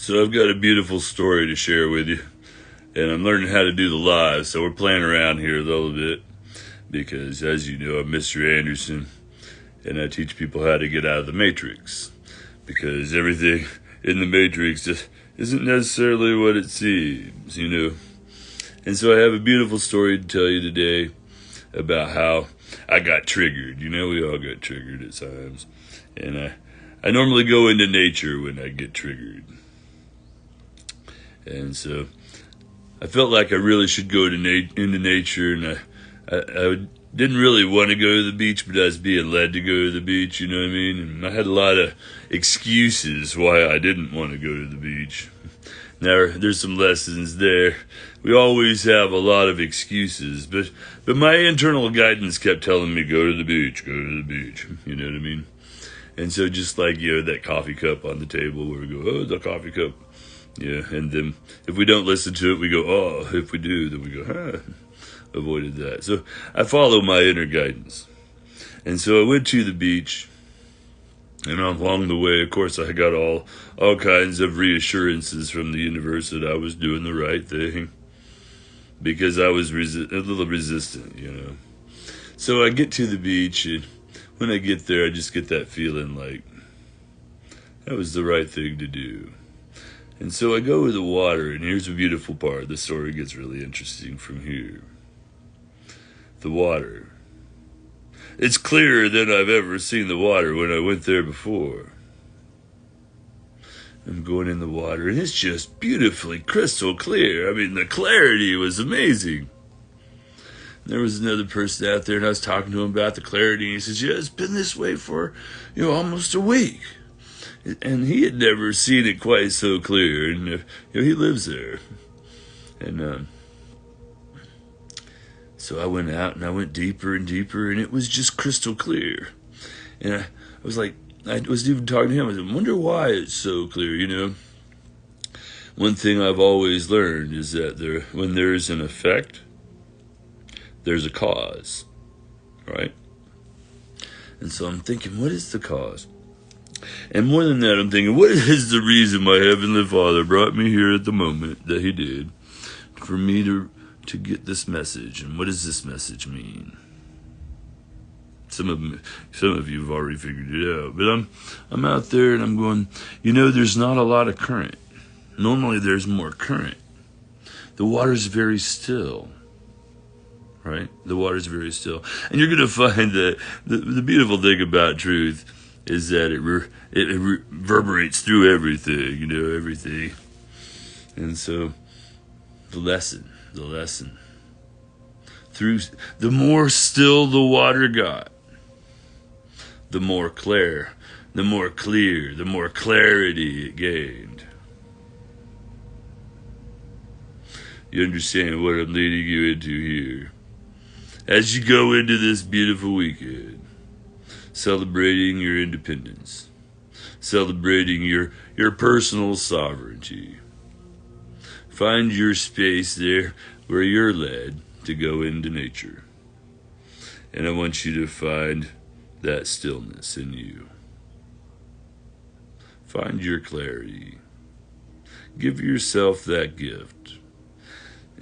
So I've got a beautiful story to share with you, and I'm learning how to do the live, so we're playing around here a little bit, because as you know, I'm Mr. Anderson, and I teach people how to get out of the matrix, because everything in the matrix just isn't necessarily what it seems, you know. And so I have a beautiful story to tell you today about how I got triggered. You know, we all get triggered at times, and I normally go into nature when I get triggered. And so I felt like I really should go into nature, and I didn't really want to go to the beach, but I was being led to go to the beach, you know what I mean? And I had a lot of excuses why I didn't want to go to the beach. Now, there's some lessons there. We always have a lot of excuses, but my internal guidance kept telling me, go to the beach, you know what I mean? And so just like, you know, that coffee cup on the table where we go, oh, the coffee cup. Yeah, and then if we don't listen to it, we go, oh, if we do, then we go, avoided that. So I follow my inner guidance. And so I went to the beach, and along the way, of course, I got all kinds of reassurances from the universe that I was doing the right thing, because I was a little resistant, you know. So I get to the beach, and when I get there, I just get that feeling like that was the right thing to do. And so I go to the water, and here's the beautiful part. The story gets really interesting from here. The water. It's clearer than I've ever seen the water when I went there before. I'm going in the water, and it's just beautifully crystal clear. I mean, the clarity was amazing. There was another person out there, and I was talking to him about the clarity, and he says, yeah, it's been this way for, you know, almost a week. And he had never seen it quite so clear, and you know, he lives there. And so I went out, and I went deeper and deeper, and it was just crystal clear. And I was like, I was even talking to him. I said, I wonder why it's so clear, you know. One thing I've always learned is that when there's an effect, there's a cause, right? And so I'm thinking, what is the cause? And more than that, I'm thinking, what is the reason my Heavenly Father brought me here at the moment that He did for me to get this message? And what does this message mean? Some of you have already figured it out, but I'm out there and I'm going, you know, there's not a lot of current. Normally there's more current. The water's very still. Right? The water's very still. And you're going to find that the beautiful thing about truth is that it reverberates through everything, you know, everything. And so the lesson, through the more still the water got, the more clear, the more clarity it gained. You understand what I'm leading you into here? As you go into this beautiful weekend, celebrating your independence, celebrating your personal sovereignty. Find your space there where you're led to go into nature. And I want you to find that stillness in you. Find your clarity. Give yourself that gift.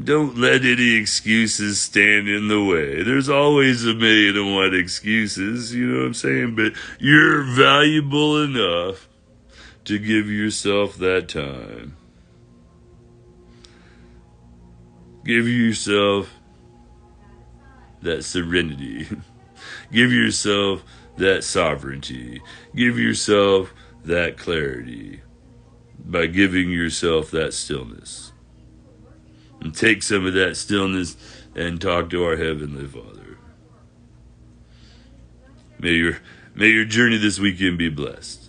Don't let any excuses stand in the way. There's always a million and one excuses, you know what I'm saying? But you're valuable enough to give yourself that time. Give yourself that serenity. Give yourself that sovereignty. Give yourself that clarity by giving yourself that stillness. And take some of that stillness and talk to our Heavenly Father. May your journey this weekend be blessed.